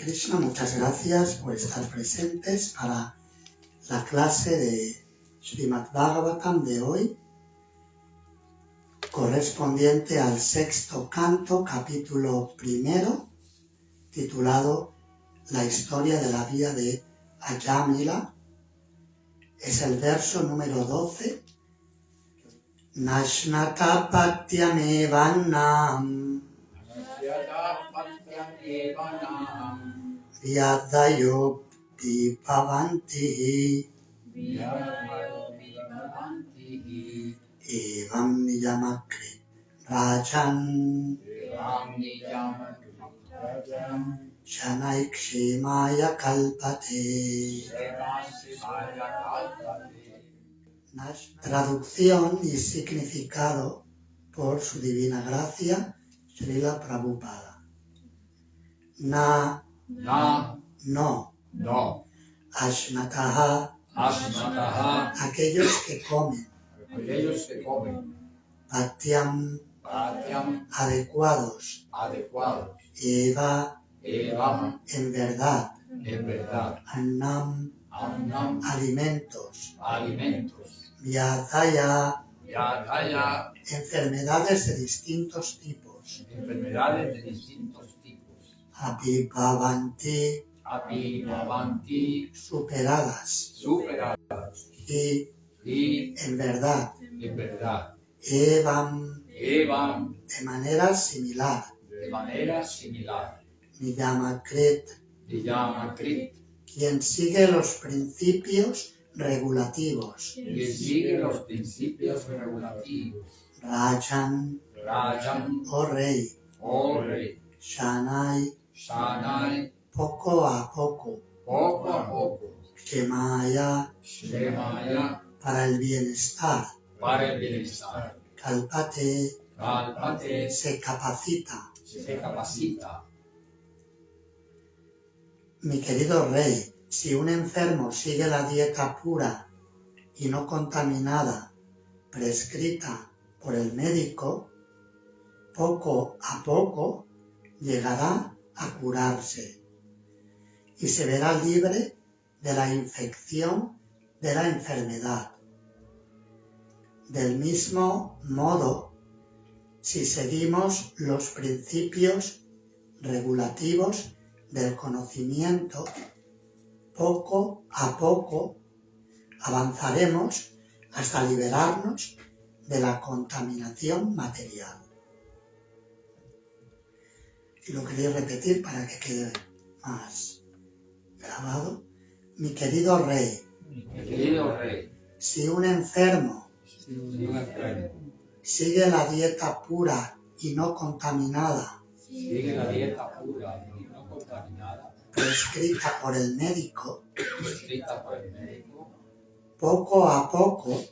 Krishna, muchas gracias por estar presentes para la clase de Srimad Bhagavatam de hoy, correspondiente al sexto canto, capítulo primero, titulado La historia de la vida de Ajamila. Es el verso número 12. Nashnata patyamevannam Vyadayo Bhavanti Evam Niyamakri Rajan Shanaikshemaya Kalpate. Traducción y significado por su divina gracia, Srila Prabhupada. No. Ashnataha, aquellos que comen. Patyam, adecuados. Eva, en verdad. Annam, alimentos. Vyadaya, enfermedades de distintos tipos. Abhibhavanti, superadas. Y en verdad. Evam, de manera similar. Niyamakrit, quien sigue los principios regulativos. Rajan, oh rey. Shanai, poco a poco. Shemaya, para el bienestar. Kalpate, se capacita. Mi querido rey, si un enfermo sigue la dieta pura y no contaminada, prescrita por el médico, poco a poco llegará a curarse y se verá libre de la infección de la enfermedad. Del mismo modo, si seguimos los principios regulativos del conocimiento, poco a poco avanzaremos hasta liberarnos de la contaminación material. Y lo quería repetir para que quede más grabado. Mi querido rey, si un enfermo sigue la dieta pura y no contaminada, prescrita por el médico, poco a poco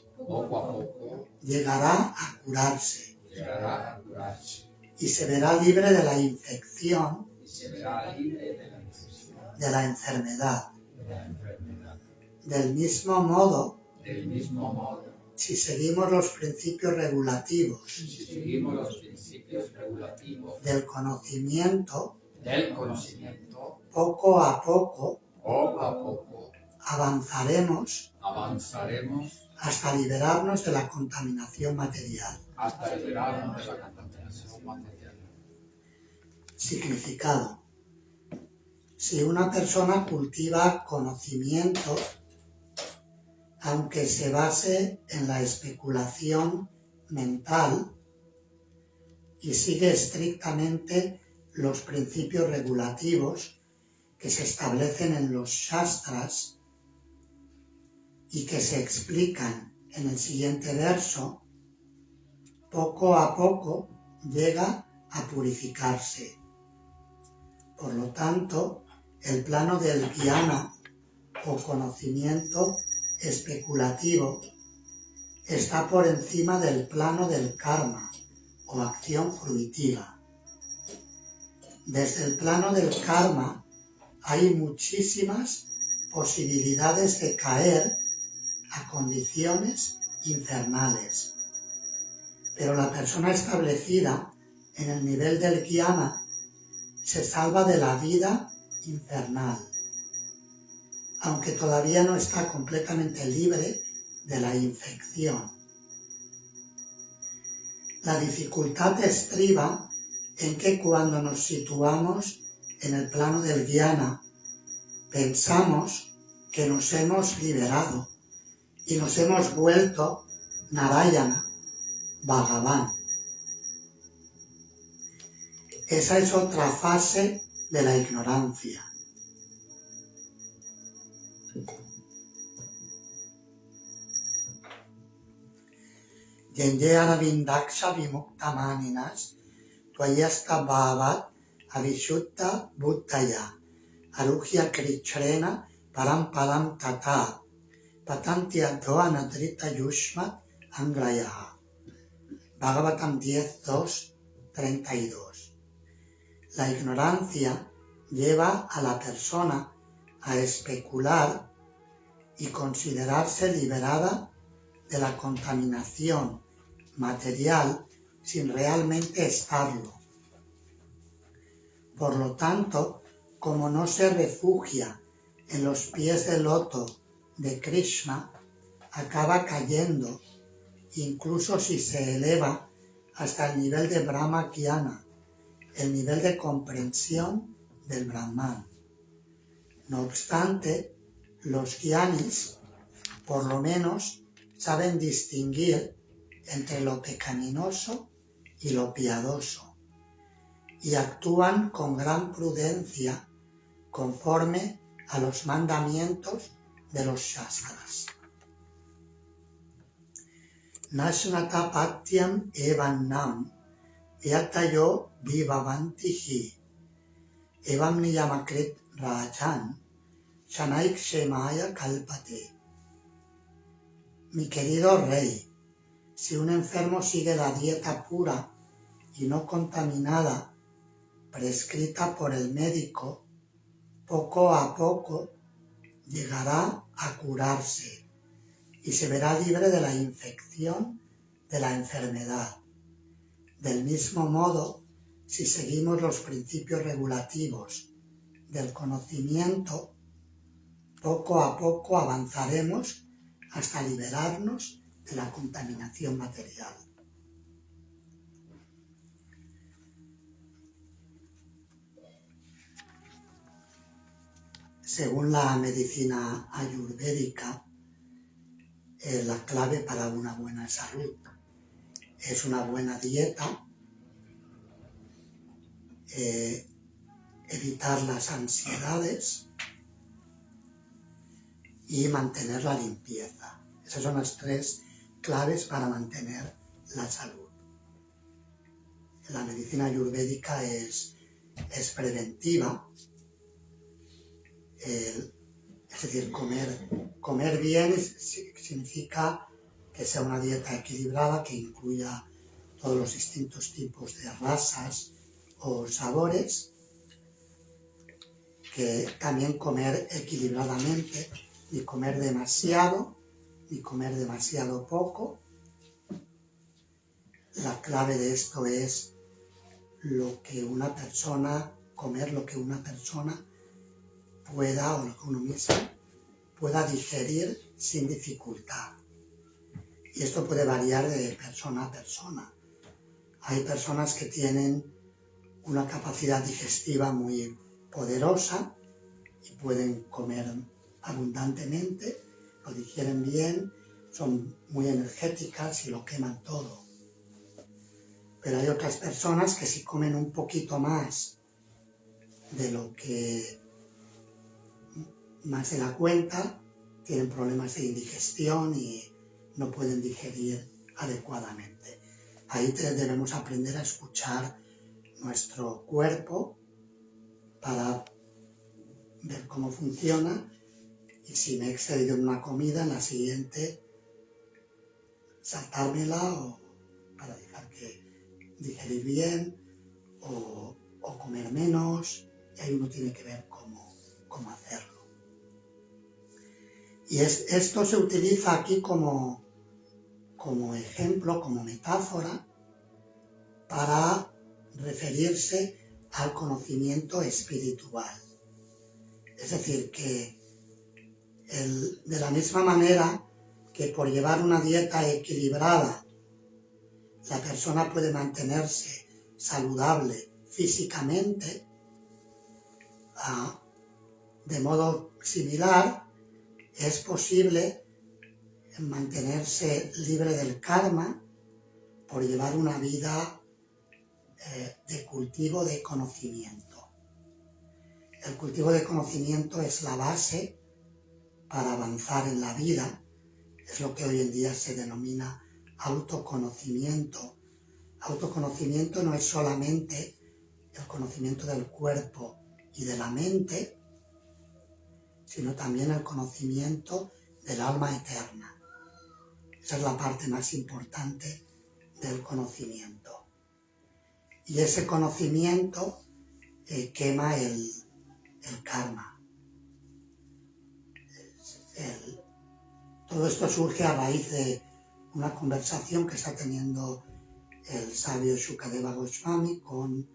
llegará a curarse y se verá libre de la infección de la enfermedad. Del mismo modo, si seguimos los principios regulativos del conocimiento, poco a poco avanzaremos hasta liberarnos de la contaminación material. Significado. Si una persona cultiva conocimiento, aunque se base en la especulación mental y sigue estrictamente los principios regulativos que se establecen en los Shastras y que se explican en el siguiente verso, poco a poco llega a purificarse. Por lo tanto, el plano del jnana o conocimiento especulativo está por encima del plano del karma o acción fruitiva. Desde el plano del karma hay muchísimas posibilidades de caer a condiciones infernales. Pero la persona establecida en el nivel del jnana se salva de la vida infernal, aunque todavía no está completamente libre de la infección. La dificultad estriba en que cuando nos situamos en el plano del Jnana, pensamos que nos hemos liberado y nos hemos vuelto Narayana, Bhagavan. Esa es otra fase de la ignorancia. Yenye aravindaksha vimuktamaninas tvayasta bhavat avishutta buddhaya arugya krichrena paramparam tata patanti adho anadrita yushmat angrayaha. Bhagavatam 10.2.32. La ignorancia lleva a la persona a especular y considerarse liberada de la contaminación material sin realmente estarlo. Por lo tanto, como no se refugia en los pies del loto de Krishna, acaba cayendo, incluso si se eleva hasta el nivel de Brahma Jnana, el nivel de comprensión del Brahman. No obstante, los jnanis, por lo menos, saben distinguir entre lo pecaminoso y lo piadoso, y actúan con gran prudencia conforme a los mandamientos de los Shastras. Nashnata patyam evannam yatayo vivavantihi evam niyamakrit rajan shanaik shemaya kalpate. Mi querido rey, si un enfermo sigue la dieta pura y no contaminada prescrita por el médico, poco a poco llegará a curarse y se verá libre de la infección de la enfermedad. Del mismo modo, si seguimos los principios regulativos del conocimiento, poco a poco avanzaremos hasta liberarnos de la contaminación material. Según la medicina ayurvédica, la clave para una buena salud es una buena dieta, evitar las ansiedades y mantener la limpieza. Esas son las tres claves para mantener la salud. La medicina ayurvédica es preventiva, es decir, comer bien significa que sea una dieta equilibrada, que incluya todos los distintos tipos de grasas o sabores, que también comer equilibradamente, ni comer demasiado, ni comer demasiado poco. La clave de esto es comer lo que una persona pueda, o lo que uno mismo pueda digerir sin dificultad. Y esto puede variar de persona a persona. Hay personas que tienen una capacidad digestiva muy poderosa y pueden comer abundantemente, lo digieren bien, son muy energéticas y lo queman todo. Pero hay otras personas que si comen un poquito más de más de la cuenta, tienen problemas de indigestión y no pueden digerir adecuadamente. Ahí debemos aprender a escuchar nuestro cuerpo para ver cómo funciona, y si me he excedido en una comida, en la siguiente saltármela, o para dejar que digerir bien, o comer menos, y ahí uno tiene que ver cómo hacerlo. Y esto se utiliza aquí como ejemplo, como metáfora, para referirse al conocimiento espiritual. Es decir, que de la misma manera que por llevar una dieta equilibrada la persona puede mantenerse saludable físicamente, de modo similar es posible mantenerse libre del karma por llevar una vida de cultivo de conocimiento. El cultivo de conocimiento es la base para avanzar en la vida, es lo que hoy en día se denomina autoconocimiento. Autoconocimiento no es solamente el conocimiento del cuerpo y de la mente, sino también el conocimiento del alma eterna. Esa es la parte más importante del conocimiento. Y ese conocimiento quema el karma. Todo esto surge a raíz de una conversación que está teniendo el sabio Shukadeva Goswami con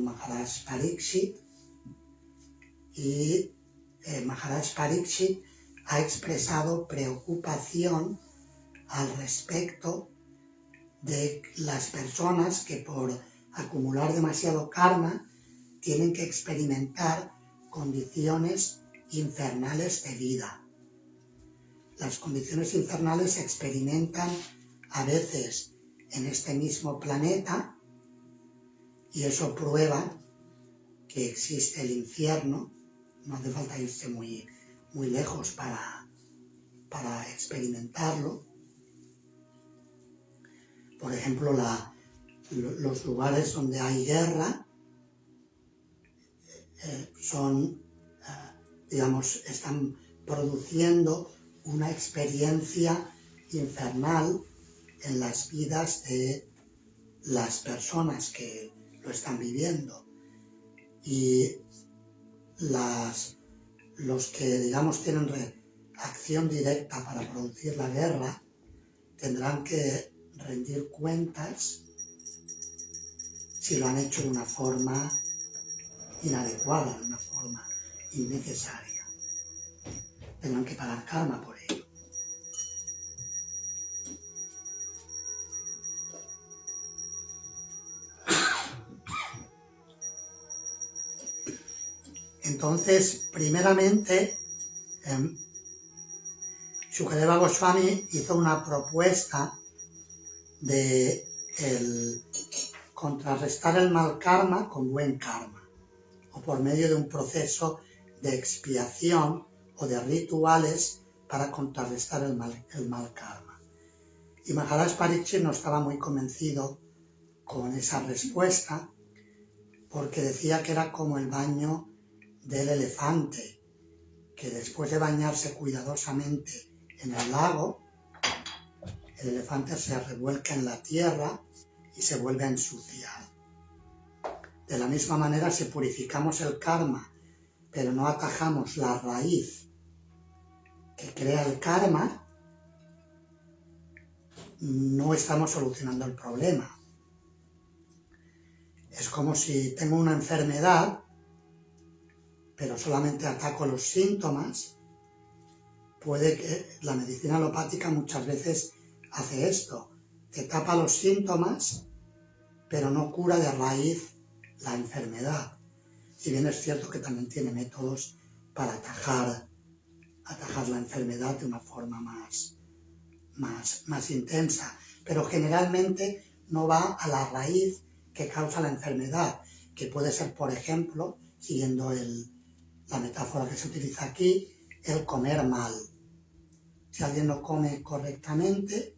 Maharaj Pariksit, y Maharaj Pariksit ha expresado preocupación al respecto de las personas que por acumular demasiado karma tienen que experimentar condiciones infernales de vida. Las condiciones infernales se experimentan a veces en este mismo planeta, y eso prueba que existe el infierno. No hace falta irse muy lejos para experimentarlo. Por ejemplo, los lugares donde hay guerra están produciendo una experiencia infernal en las vidas de las personas que lo están viviendo. Y los que, digamos, tienen acción directa para producir la guerra tendrán que rendir cuentas si lo han hecho de una forma inadecuada, de una forma innecesaria. Tendrán que pagar karma por ello. Entonces, primeramente, Shukadeva Goswami hizo una propuesta de contrarrestar el mal karma con buen karma, o por medio de un proceso de expiación o de rituales para contrarrestar el mal karma. Y Maharaj Pariksit no estaba muy convencido con esa respuesta, porque decía que era como el baño del elefante, que después de bañarse cuidadosamente en el lago, el elefante se revuelca en la tierra y se vuelve a ensuciar. De la misma manera, si purificamos el karma, pero no atajamos la raíz que crea el karma, no estamos solucionando el problema. Es como si tengo una enfermedad, pero solamente ataco los síntomas. Puede que la medicina alopática muchas veces hace esto, te tapa los síntomas, pero no cura de raíz la enfermedad. Si bien es cierto que también tiene métodos para atajar la enfermedad de una forma más intensa, pero generalmente no va a la raíz que causa la enfermedad, que puede ser, por ejemplo, siguiendo la metáfora que se utiliza aquí, el comer mal. Si alguien no come correctamente,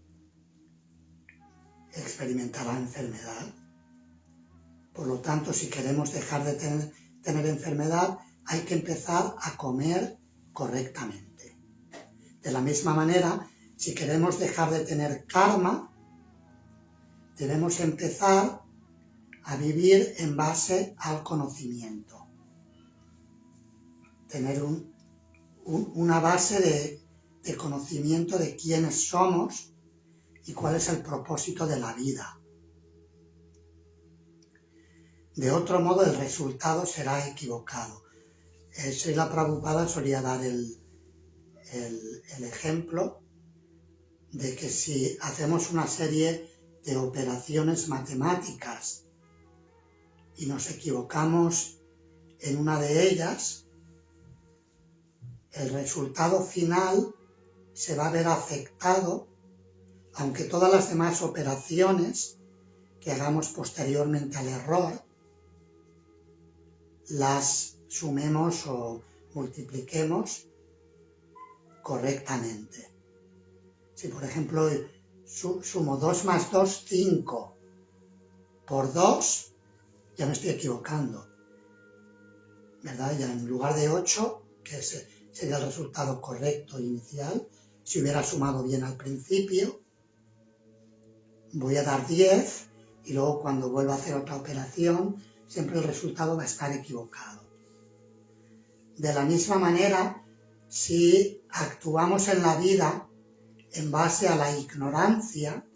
experimentará enfermedad. Por lo tanto, si queremos dejar de tener enfermedad, hay que empezar a comer correctamente. De la misma manera, si queremos dejar de tener karma, debemos empezar a vivir en base al conocimiento. Tener una base de conocimiento de quiénes somos y cuál es el propósito de la vida. De otro modo, el resultado será equivocado. Srila Prabhupada solía dar el ejemplo de que si hacemos una serie de operaciones matemáticas y nos equivocamos en una de ellas, el resultado final se va a ver afectado, aunque todas las demás operaciones que hagamos posteriormente al error las sumemos o multipliquemos correctamente. Si por ejemplo sumo 2 más 2, 5, por 2, ya me estoy equivocando, ¿verdad? Ya en lugar de 8, que sería el resultado correcto inicial, si hubiera sumado bien al principio, voy a dar 10 y luego cuando vuelva a hacer otra operación, siempre el resultado va a estar equivocado. De la misma manera, si actuamos en la vida en base a la ignorancia,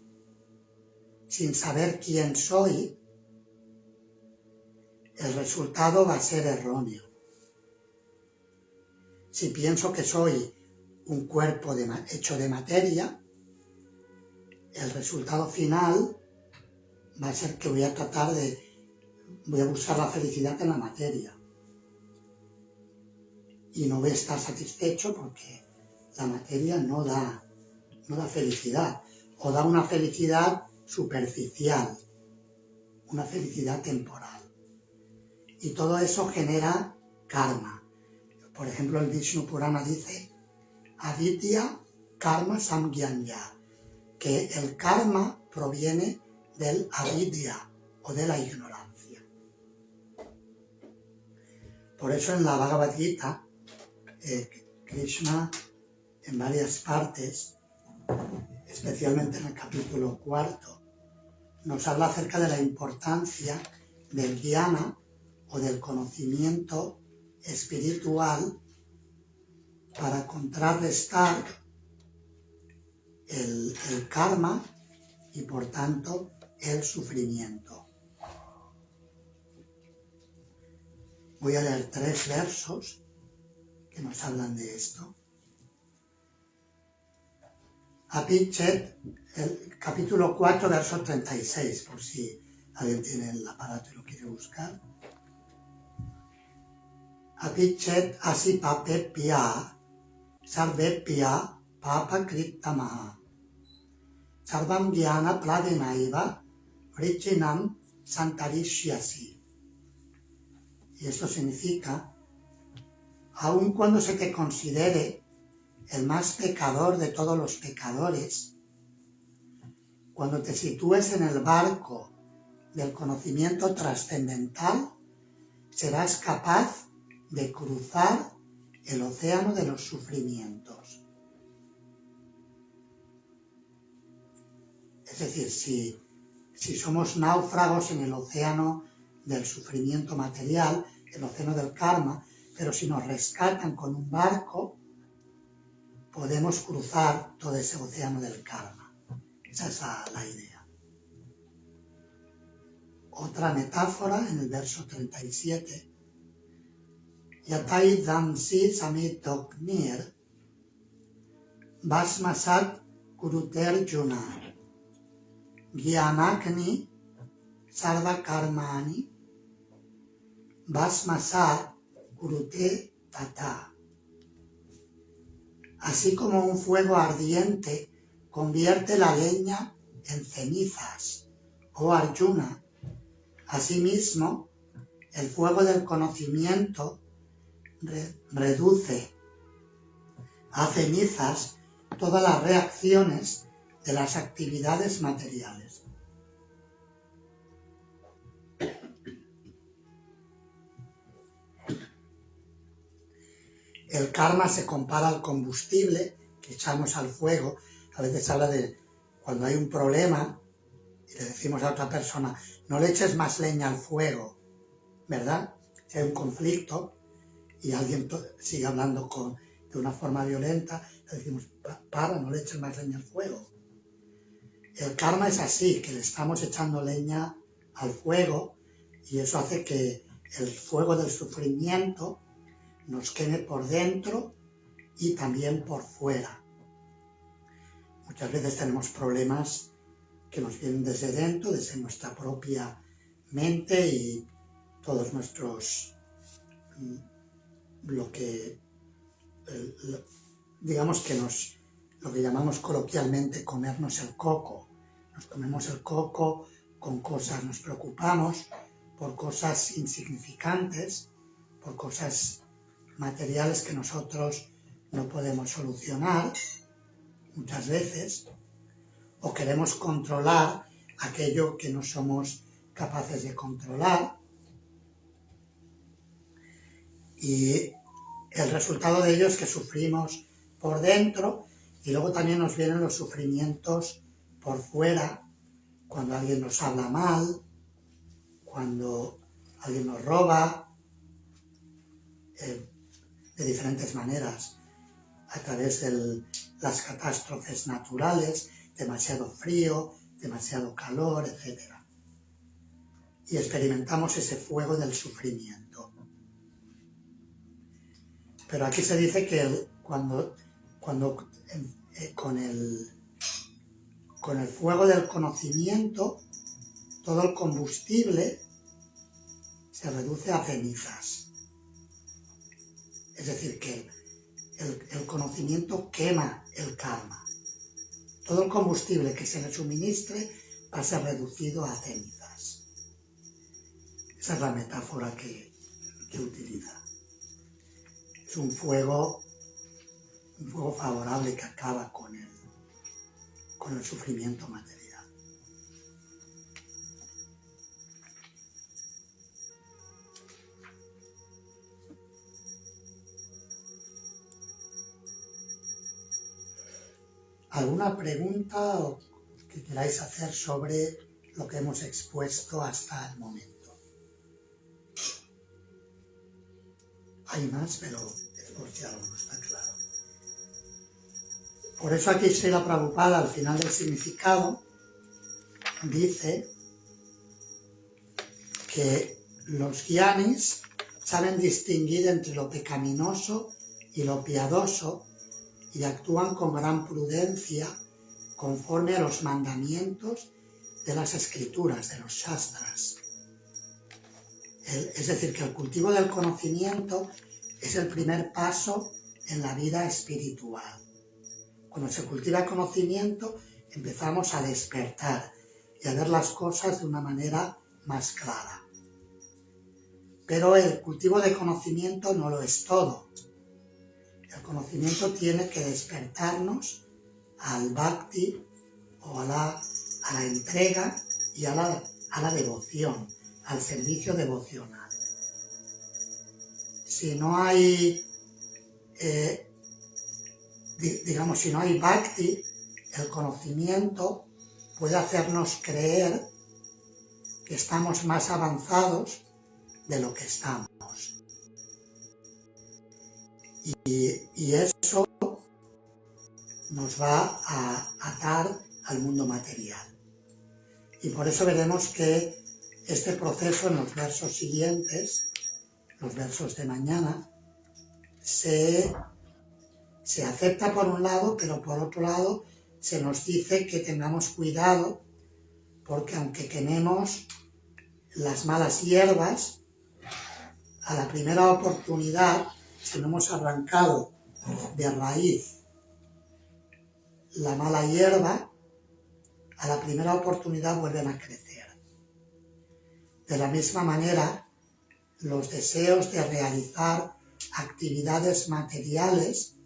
sin saber quién soy, el resultado va a ser erróneo. Si pienso que soy un cuerpo hecho de materia, el resultado final va a ser que voy a buscar la felicidad en la materia. Y no voy a estar satisfecho porque la materia no da felicidad, o da una felicidad superficial, una felicidad temporal. Y todo eso genera karma. Por ejemplo, el Vishnu Purana dice, avidya karma samgyanya, que el karma proviene del avidya o de la ignorancia. Por eso en la Bhagavad Gita, Krishna en varias partes, especialmente en el capítulo 4, nos habla acerca de la importancia del dhyana o del conocimiento espiritual para contrarrestar el karma y por tanto el sufrimiento. Voy a leer 3 versos que nos hablan de esto. Apichet, el capítulo 4, verso 36, por si alguien tiene el aparato y lo quiere buscar. Apichet asipapepya sarvepya papakritamaha sarvam dhyana pladenaiva vrichinam santarishyasi. Y esto significa, aun cuando se te considere el más pecador de todos los pecadores, cuando te sitúes en el barco del conocimiento trascendental, serás capaz de cruzar el océano de los sufrimientos. Es decir, si somos náufragos en el océano del sufrimiento material, el océano del karma, pero si nos rescatan con un barco, podemos cruzar todo ese océano del karma. Esa es la idea. Otra metáfora en el verso 37. Yatai damsi samitoknir basmasat kuruter junar gyanakni sarva karmani basmasat kurute tata. Así como un fuego ardiente convierte la leña en cenizas, oh Arjuna, asimismo el fuego del conocimiento reduce a cenizas todas las reacciones de las actividades materiales. El karma se compara al combustible que echamos al fuego. A veces habla de cuando hay un problema y le decimos a otra persona, no le eches más leña al fuego, ¿verdad? Si hay un conflicto y alguien sigue hablando de una forma violenta, le decimos, no le eches más leña al fuego. El karma es así, que le estamos echando leña al fuego y eso hace que el fuego del sufrimiento nos queme por dentro y también por fuera. Muchas veces tenemos problemas que nos vienen desde dentro, desde nuestra propia mente y todos nuestros, digamos que lo que llamamos coloquialmente comernos el coco. Nos comemos el coco con cosas, nos preocupamos por cosas insignificantes, por cosas materiales que nosotros no podemos solucionar muchas veces, o queremos controlar aquello que no somos capaces de controlar, y el resultado de ello es que sufrimos por dentro y luego también nos vienen los sufrimientos por fuera, cuando alguien nos habla mal, cuando alguien nos roba, de diferentes maneras, a través de las catástrofes naturales, demasiado frío, demasiado calor, etc. Y experimentamos ese fuego del sufrimiento. Pero aquí se dice que cuando con el fuego del conocimiento, todo el combustible se reduce a cenizas. Es decir, que el conocimiento quema el karma. Todo el combustible que se le suministre va a ser reducido a cenizas. Esa es la metáfora que utiliza. Es un fuego favorable que acaba con el sufrimiento material. ¿Alguna pregunta que queráis hacer sobre lo que hemos expuesto hasta el momento? Hay más, pero es por si algo no está claro. Por eso aquí Srila Prabhupada, al final del significado, dice que los gyanis saben distinguir entre lo pecaminoso y lo piadoso y actúan con gran prudencia conforme a los mandamientos de las escrituras, de los shastras. Es decir, que el cultivo del conocimiento es el primer paso en la vida espiritual. Cuando se cultiva conocimiento, empezamos a despertar y a ver las cosas de una manera más clara. Pero el cultivo de conocimiento no lo es todo. El conocimiento tiene que despertarnos al bhakti o a la entrega y a la devoción, al servicio devocional. Si no hay, si no hay bhakti, el conocimiento puede hacernos creer que estamos más avanzados de lo que estamos. Y eso nos va a atar al mundo material. Y por eso veremos que este proceso en los versos siguientes, los versos de mañana, se acepta por un lado, pero por otro lado se nos dice que tengamos cuidado, porque aunque quememos las malas hierbas, a la primera oportunidad, si no hemos arrancado de raíz la mala hierba, a la primera oportunidad vuelven a crecer. De la misma manera, los deseos de realizar actividades materiales,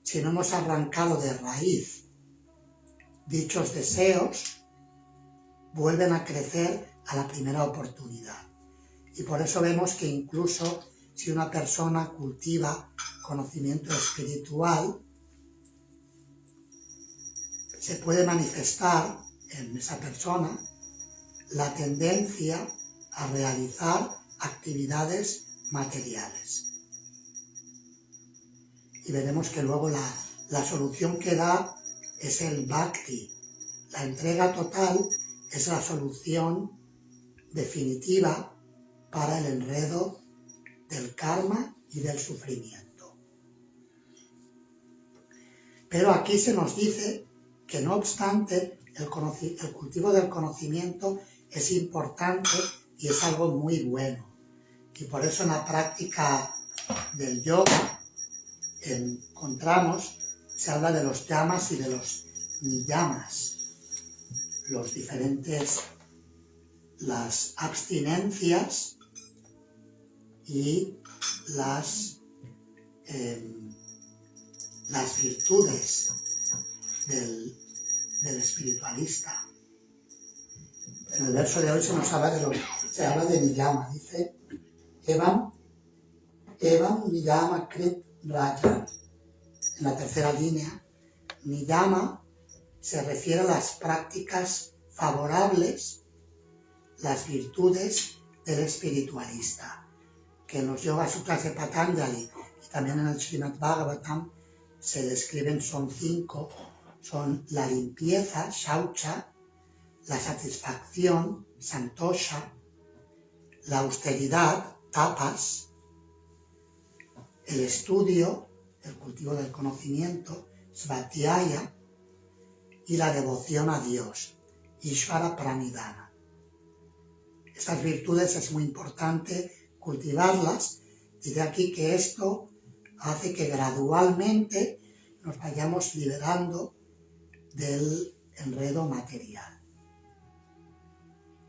si no hemos arrancado de raíz dichos deseos, vuelven a crecer a la primera oportunidad. Y por eso vemos que incluso si una persona cultiva conocimiento espiritual, se puede manifestar en esa persona la tendencia a realizar actividades materiales. Y veremos que luego la solución que da es el bhakti. La entrega total es la solución definitiva para el enredo del karma y del sufrimiento. Pero aquí se nos dice que no obstante el cultivo del conocimiento es importante y es algo muy bueno. Y por eso en la práctica del yoga encontramos, se habla de los yamas y de los niyamas, los diferentes, las abstinencias y las virtudes del espiritualista. En el verso de hoy se habla de niyama, dice Evam niyama krit raja. En la tercera línea, niyama se refiere a las prácticas favorables, las virtudes del espiritualista, que en los Yoga Sutras de Patanjali y también en el Srimad Bhagavatam se describen, son 5, son la limpieza, shaucha, la satisfacción, santosha, la austeridad, tapas, el estudio, el cultivo del conocimiento, svadhyaya, y la devoción a Dios, Ishvara Pranidhana. Estas virtudes es muy importante cultivarlas. Dice aquí que esto hace que gradualmente nos vayamos liberando del enredo material.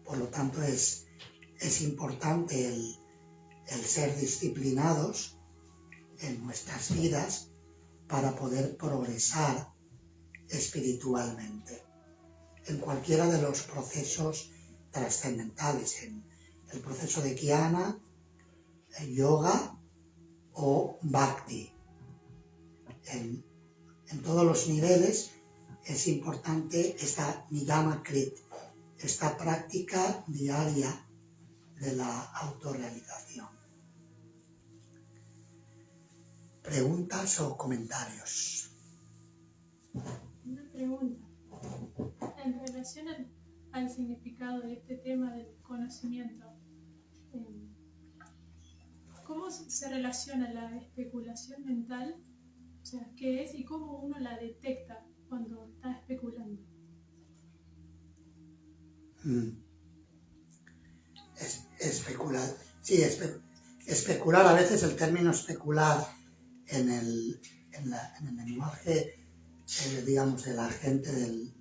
Por lo tanto, es importante el ser disciplinados en nuestras vidas para poder progresar espiritualmente en cualquiera de los procesos trascendentales, en el proceso de Jnana, el yoga o bhakti. En todos los niveles es importante esta niyama krit, esta práctica diaria de la autorrealización. ¿Preguntas o comentarios? Una pregunta. En relación al significado de este tema del conocimiento, ¿cómo se relaciona la especulación mental? O sea, ¿qué es y cómo uno la detecta cuando está especulando? Especular. Sí, especular, a veces el término especular en el lenguaje, digamos, de la gente del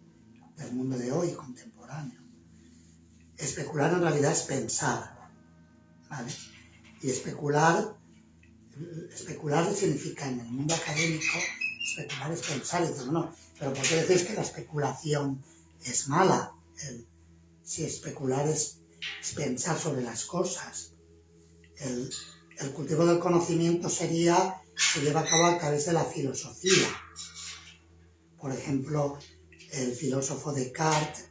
mundo de hoy, contemporáneo. Especular en realidad es pensar, ¿vale? Y especular significa en el mundo académico, especular es pensar, y dices, no, pero ¿por qué decís que la especulación es mala? Si especular es pensar sobre las cosas. El cultivo del conocimiento se lleva a cabo a través de la filosofía. Por ejemplo, el filósofo Descartes,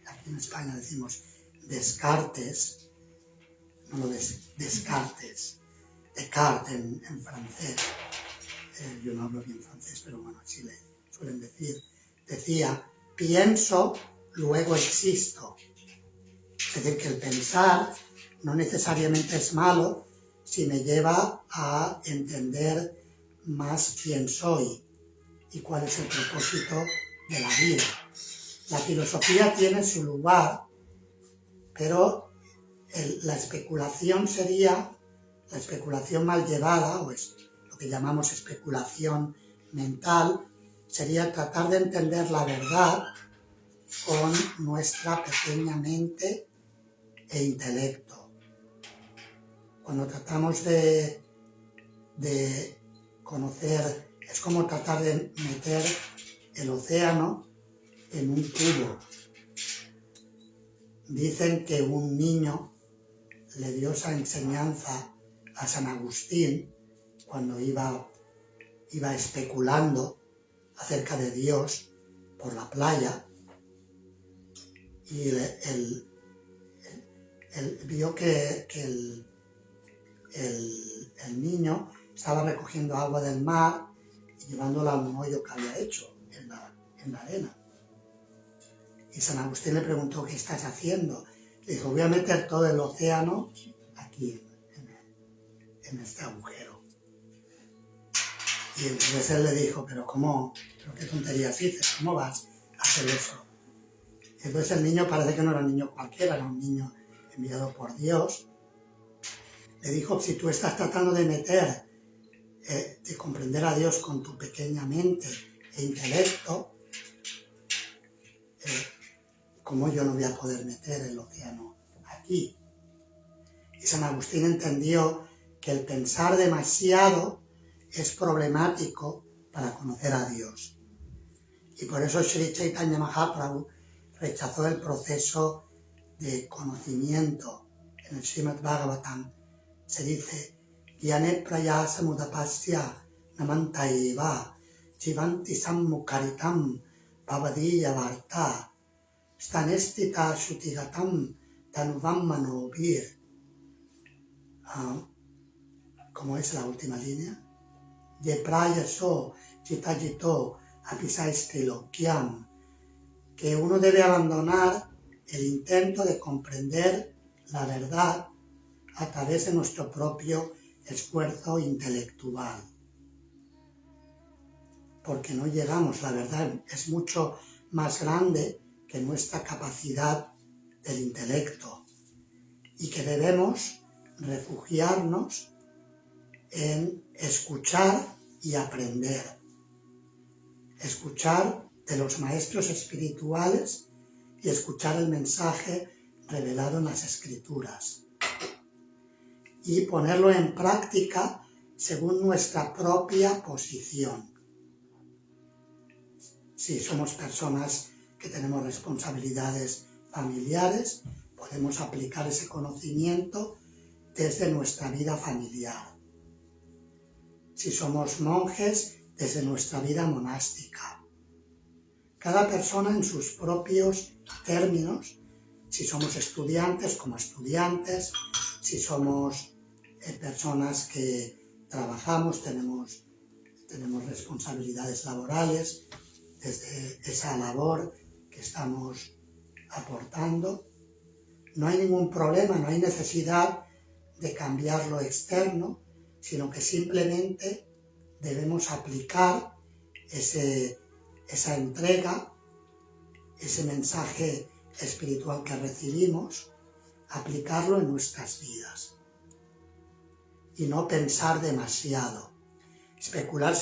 aquí en España decimos Descartes, no lo Descartes, Descartes en francés, yo no hablo bien francés, pero bueno, así le suelen decir, decía, pienso, luego existo. Es decir, que el pensar no necesariamente es malo si me lleva a entender más quién soy y cuál es el propósito de la vida. La filosofía tiene su lugar, pero la especulación sería, la especulación mal llevada, o es lo que llamamos especulación mental, sería tratar de entender la verdad con nuestra pequeña mente e intelecto. Cuando tratamos de conocer, es como tratar de meter el océano en un cubo. Dicen que un niño le dio esa enseñanza a San Agustín cuando iba especulando acerca de Dios por la playa, y él vio que el niño estaba recogiendo agua del mar y llevándola a un hoyo que había hecho en la arena. Y San Agustín le preguntó, ¿qué estás haciendo? Le dijo, voy a meter todo el océano aquí en este agujero. Y entonces él le dijo, pero qué tonterías dices, ¿cómo vas a hacer eso? Y entonces el niño parece que no era un niño cualquiera, era un niño enviado por Dios. Le dijo, si tú estás tratando de de comprender a Dios con tu pequeña mente e intelecto, ¿cómo yo no voy a poder meter el océano aquí? Y San Agustín entendió que el pensar demasiado es problemático para conocer a Dios. Y por eso Sri Chaitanya Mahaprabhu rechazó el proceso de conocimiento. En el Srimad Bhagavatam se dice, Gyane prayasa mudapasya namantaiva jivanti sammukaritam bhavadiya varta stanestita shutigatam tanuvam manovir. ¿Cómo es la última línea? Ye prayaso chitayito apisaistilokyam, que uno debe abandonar el intento de comprender la verdad a través de nuestro propio esfuerzo intelectual. Porque no llegamos, la verdad es mucho más grande que nuestra capacidad del intelecto y que debemos refugiarnos en escuchar y aprender. Escuchar de los maestros espirituales y escuchar el mensaje revelado en las Escrituras. Y ponerlo en práctica según nuestra propia posición. Si somos personas que tenemos responsabilidades familiares, podemos aplicar ese conocimiento desde nuestra vida familiar. Si somos monjes, desde nuestra vida monástica. Cada persona en sus propios términos, si somos estudiantes como estudiantes, si somos personas que trabajamos, tenemos responsabilidades laborales, desde esa labor que estamos aportando. No hay ningún problema, no hay necesidad de cambiar lo externo, sino que simplemente debemos aplicar esa entrega, ese mensaje espiritual que recibimos, aplicarlo en nuestras vidas. Y no pensar demasiado. Especular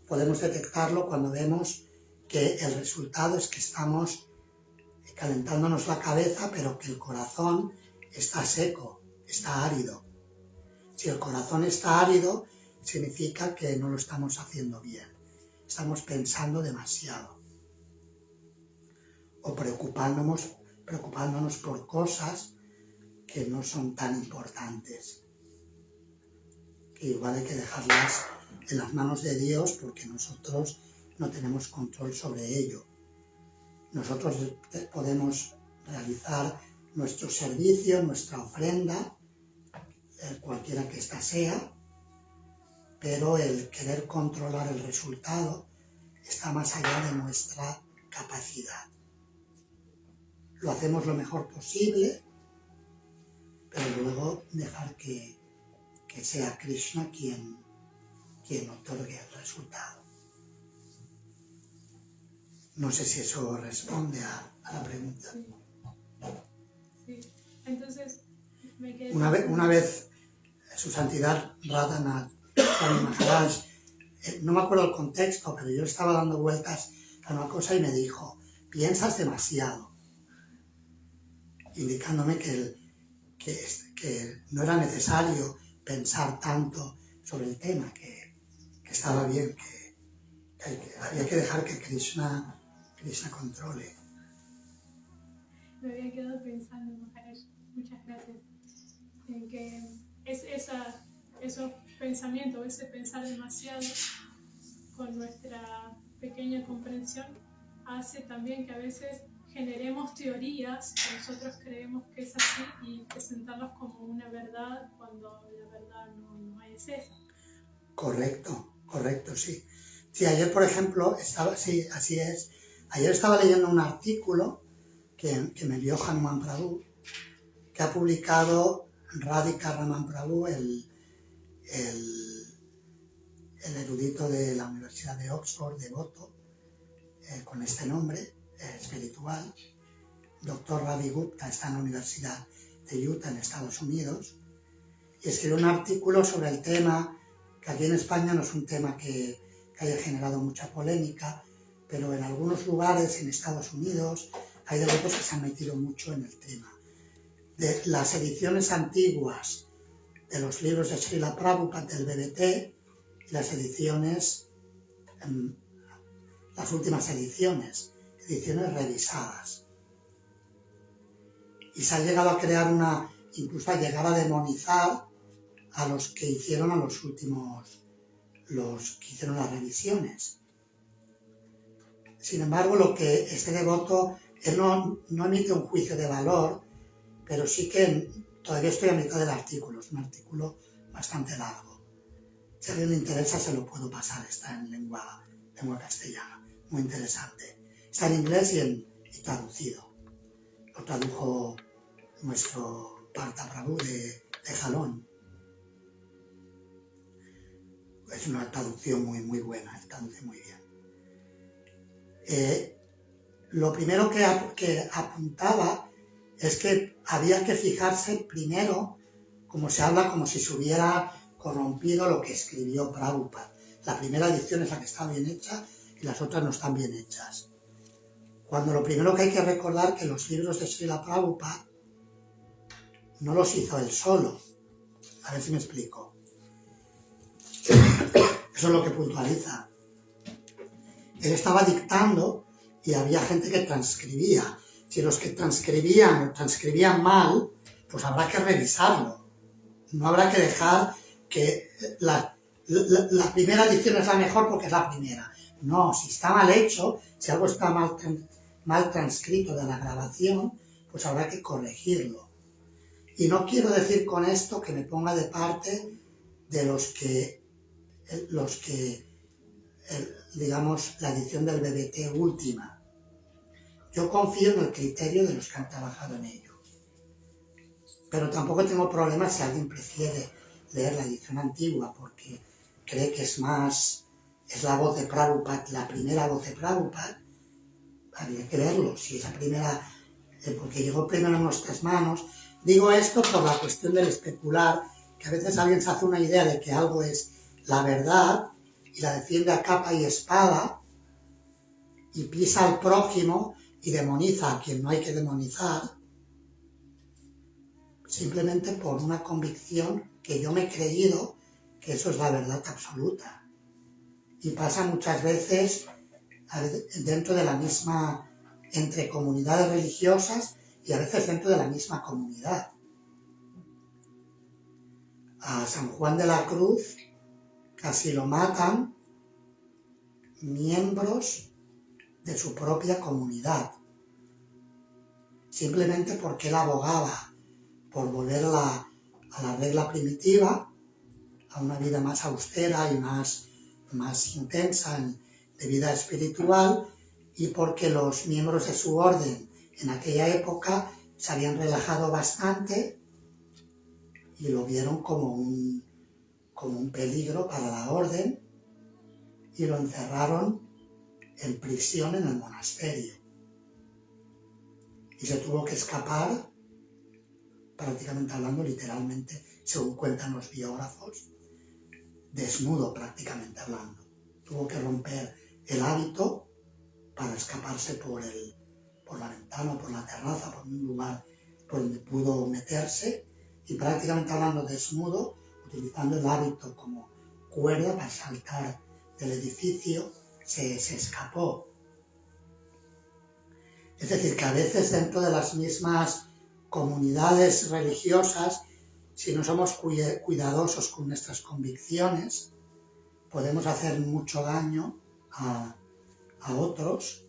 podemos detectarlo cuando vemos que el resultado es que estamos calentándonos la cabeza, pero que el corazón está seco, está árido. Si el corazón está árido, significa que no lo estamos haciendo bien. Estamos pensando demasiado. O preocupándonos por cosas que no son tan importantes. Que igual hay que dejarlas en las manos de Dios porque nosotros no tenemos control sobre ello. Nosotros podemos realizar nuestro servicio, nuestra ofrenda, cualquiera que ésta sea, pero el querer controlar el resultado está más allá de nuestra capacidad. Lo hacemos lo mejor posible, pero luego dejar que sea Krishna quien otorgue el resultado. No sé si eso responde a la pregunta. Sí. Entonces, me quedé... Una vez, Su Santidad Radhanath Swami Maharaj, no me acuerdo el contexto, pero yo estaba dando vueltas a una cosa y me dijo, piensas demasiado, indicándome que no era necesario pensar tanto sobre el tema, que estaba bien, que había que dejar que Krishna controle. Me había quedado pensando, Maharaj, muchas gracias, en que esos pensamientos, ese pensar demasiado con nuestra pequeña comprensión hace también que a veces generemos teorías que nosotros creemos que es así y presentarlas como una verdad cuando la verdad no es esa. Correcto, sí. Sí, ayer, por ejemplo, sí, así es. Ayer estaba leyendo un artículo que me envió Hanuman Prabhu, que ha publicado Radhika Raman Prabhu, el el erudito de la Universidad de Oxford, devoto, con este nombre espiritual. Dr. Ravi Gupta está en la Universidad de Utah, en Estados Unidos, y escribió un artículo sobre el tema, que aquí en España no es un tema que haya generado mucha polémica, pero en algunos lugares, en Estados Unidos, hay devotos que se han metido mucho en el tema. De las ediciones antiguas de los libros de Srila Prabhupada del BBT y las ediciones, las últimas ediciones revisadas. Y se ha llegado a crear incluso a llegar a demonizar a los que hicieron los que hicieron las revisiones. Sin embargo, lo que este devoto, él no emite un juicio de valor, pero sí que todavía estoy a mitad del artículo, es un artículo bastante largo. Si a alguien le interesa se lo puedo pasar, está en lengua castellana, muy interesante. Está en inglés y traducido. Lo tradujo nuestro Partha Prabhu de Jalón. Es una traducción muy buena, él traduce muy bien. Lo primero que apuntaba es que había que fijarse primero, como se habla, como si se hubiera corrompido lo que escribió Prabhupada. La primera edición es la que está bien hecha y las otras no están bien hechas. Cuando lo primero que hay que recordar que los libros de Srila Prabhupada no los hizo él solo. A ver si me explico. Eso es lo que puntualiza. Él estaba dictando y había gente que transcribía. Si los que transcribían mal, pues habrá que revisarlo. No habrá que dejar que la primera edición es la mejor porque es la primera. No, si está mal hecho, si algo está mal transcrito de la grabación, pues habrá que corregirlo. Y no quiero decir con esto que me ponga de parte de los que digamos, la edición del BBT última. Yo confío en el criterio de los que han trabajado en ello. Pero tampoco tengo problemas si alguien prefiere leer la edición antigua porque cree que es la voz de Prabhupada, la primera voz de Prabhupada. Habría que verlo, si esa primera, porque llegó primero en nuestras manos. Digo esto por la cuestión del especular, que a veces alguien se hace una idea de que algo es la verdad y la defiende a capa y espada y pisa al prójimo y demoniza a quien no hay que demonizar, simplemente por una convicción que yo me he creído que eso es la verdad absoluta. Y pasa muchas veces dentro de la misma, entre comunidades religiosas y a veces dentro de la misma comunidad. A San Juan de la Cruz casi lo matan miembros de su propia comunidad, simplemente porque él abogaba por volver a la regla primitiva, a una vida más austera y más intensa de vida espiritual, y porque los miembros de su orden en aquella época se habían relajado bastante y lo vieron como un peligro para la orden y lo encerraron en prisión en el monasterio. Y se tuvo que escapar, prácticamente hablando, literalmente, según cuentan los biógrafos, desnudo prácticamente hablando. Tuvo que romper el hábito para escaparse por la ventana, por la terraza, por un lugar por donde pudo meterse, y prácticamente hablando desnudo, utilizando el hábito como cuerda para saltar del edificio, se escapó. Es decir, que a veces dentro de las mismas comunidades religiosas, si no somos cuidadosos con nuestras convicciones, podemos hacer mucho daño a otros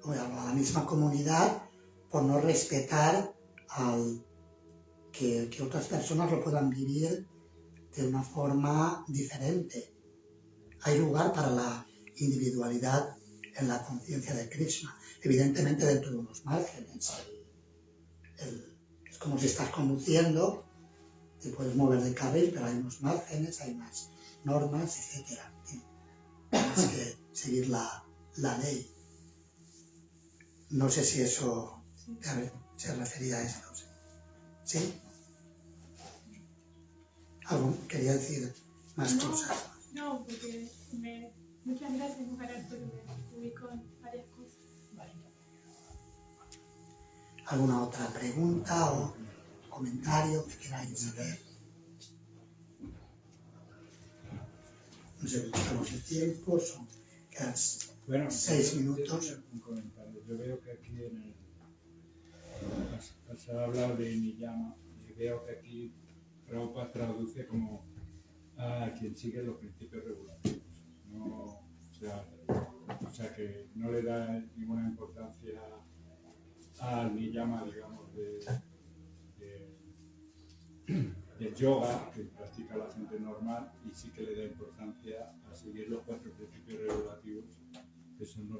o a la misma comunidad por no respetar que otras personas lo puedan vivir de una forma diferente. Hay lugar para la individualidad en la conciencia de Krishna, evidentemente dentro de unos márgenes. Es como si estás conduciendo, te puedes mover de carril, pero hay unos márgenes, hay unas normas, etc. Tienes que seguir la ley. No sé si eso se refería a esto. ¿Sí? ¿Algo quería decir más cosas? No, porque muchas gracias, Mujer, porque me ubicó en varias cosas. ¿Alguna otra pregunta o comentario que queráis hacer? No sé cómo estamos de tiempo, quedan 6 minutos. Un comentario. Yo veo que aquí has hablado de Niyama y veo que aquí Prabhupada traduce como a quien sigue los principios regulativos. No, o sea que no le da ninguna importancia al Niyama, digamos, del yoga que practica la gente normal, y sí que le da importancia a seguir los 4 principios regulativos, que son de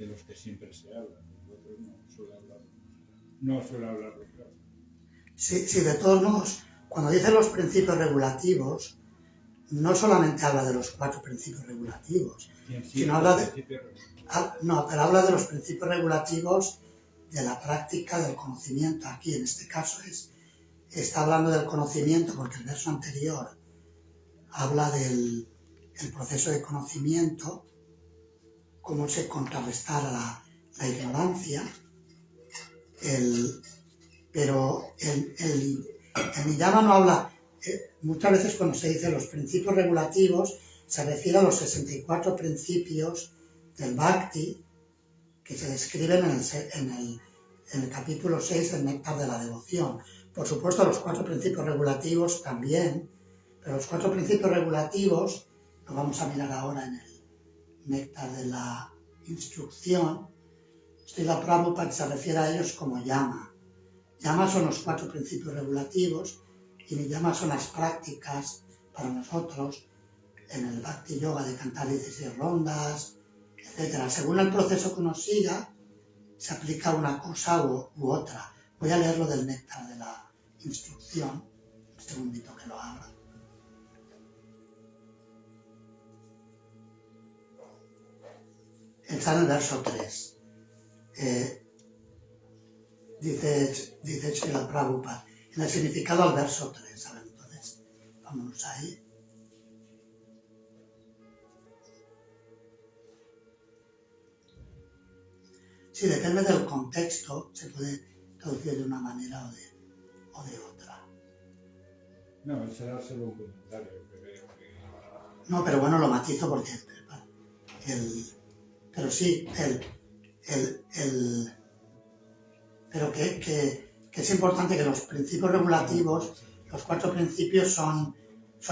los que siempre se habla. Nosotros no suele hablarlo, claro. Sí, de todos modos, cuando dice los principios regulativos, no solamente habla de los 4 principios regulativos, sino habla pero habla de los principios regulativos de la práctica del conocimiento. Aquí, en este caso, está hablando del conocimiento porque el verso anterior habla del proceso de conocimiento, cómo se contrarrestara la ignorancia, pero el Niyama no habla. Muchas veces cuando se dice los principios regulativos se refiere a los 64 principios del Bhakti que se describen en el capítulo 6 del Néctar de la Devoción. Por supuesto, los 4 principios regulativos también, pero los 4 principios regulativos, lo vamos a mirar ahora en el Néctar de la Instrucción. Srila Prabhupada se refiere a ellos como Yama. Yama son los 4 principios regulativos y Niyama son las prácticas para nosotros en el Bhakti Yoga de cantar 16 rondas, etc. Según el proceso que uno siga, se aplica una cosa u otra. Voy a leerlo del Néctar de la Instrucción. Un segundito que lo abra. Está en el verso 3. Dice Srila Prabhupada, en el significado al verso 3. A ver, entonces, vámonos ahí. Sí, depende del contexto, se puede traducir de una manera o de otra. No, ese era solo un comentario que veo que... No, pero bueno, lo matizo porque... Pero sí, pero que es importante que los principios regulativos, los 4 principios son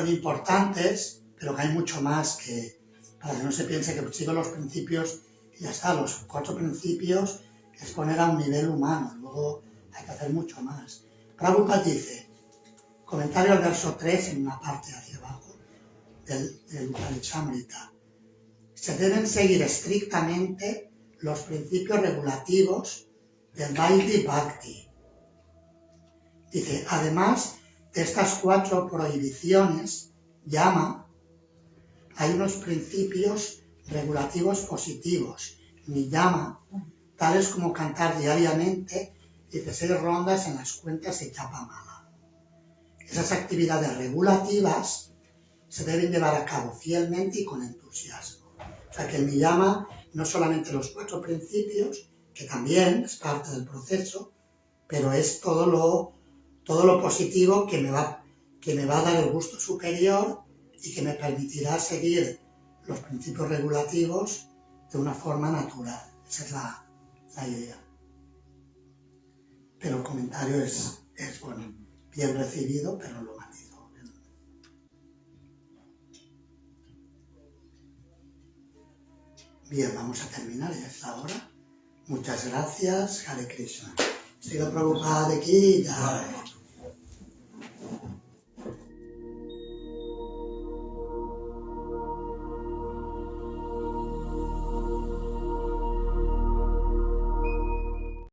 importantes, pero que hay mucho más que... Para que no se piense que sigo los principios y ya está. Los 4 principios es poner a un nivel humano, luego hay que hacer mucho más. Prabhupada dice, comentario al verso 3 en una parte hacia abajo del Upanishadamrita. Se deben seguir estrictamente los principios regulativos del Vaidhi Bhakti. Dice, además de estas 4 prohibiciones, Yama, hay unos principios regulativos positivos, Niyama, tales como cantar diariamente 16 rondas en las cuentas de Japamala. Esas actividades regulativas se deben llevar a cabo fielmente y con entusiasmo. O sea que el Niyama no solamente los 4 principios, que también es parte del proceso, pero es todo lo positivo que me va a dar el gusto superior y que me permitirá seguir los principios regulativos de una forma natural. Esa es la idea. Pero el comentario es bueno, bien recibido, pero lo matizo. Bien, vamos a terminar, ya es la hora. Muchas gracias, Hare Krishna. Srila Prabhupada de aquí, ya.